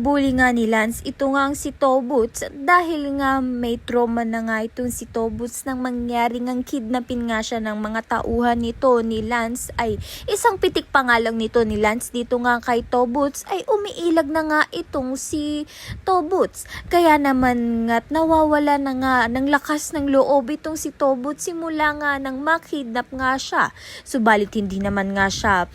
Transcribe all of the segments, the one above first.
Binubuli nga ni Lance ito nga ang si Tobuts dahil nga may trauma na nga itong si Tobuts nang mangyari ngang kidnapin nga siya ng mga tauhan nito ni Lance. Ay isang pitik pa nga lang nito ni Lance dito nga kay Tobuts ay umiilag na nga itong si Tobuts. Kaya naman nga't nawawala na nga ng lakas ng loob itong si Tobuts simula nga nang makidnap nga siya. Subalit hindi naman nga siya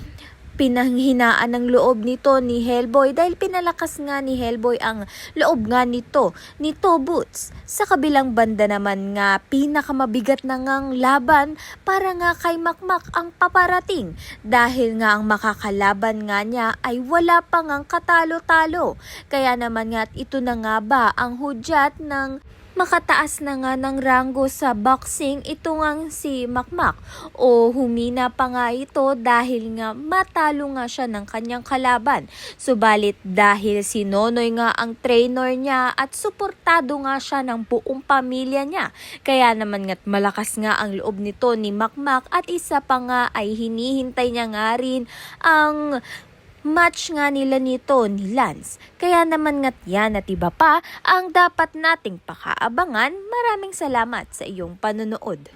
pinanghinaan ng loob nito ni Hellboy dahil pinalakas nga ni Hellboy ang loob nga nito ni Tobuts. Sa kabilang banda naman nga pinakamabigat na ngang laban para nga kay Makmak ang paparating dahil nga ang makakalaban nga niya ay wala pa ngang katalo-talo. Kaya naman nga ito na nga ba ang hudyat ng makataas na nga ng ranggo sa boxing ito ngang si Makmak o humina pa nga ito dahil nga matalo nga siya ng kanyang kalaban. Subalit dahil si Nonoy nga ang trainer niya at suportado nga siya ng buong pamilya niya. Kaya naman nga't malakas nga ang loob nito ni Makmak at isa pa nga ay hinihintay niya nga rin ang match nga nila nito ni Lance. Kaya naman nga't yan at iba pa ang dapat nating pakaabangan. Maraming salamat sa iyong panonood.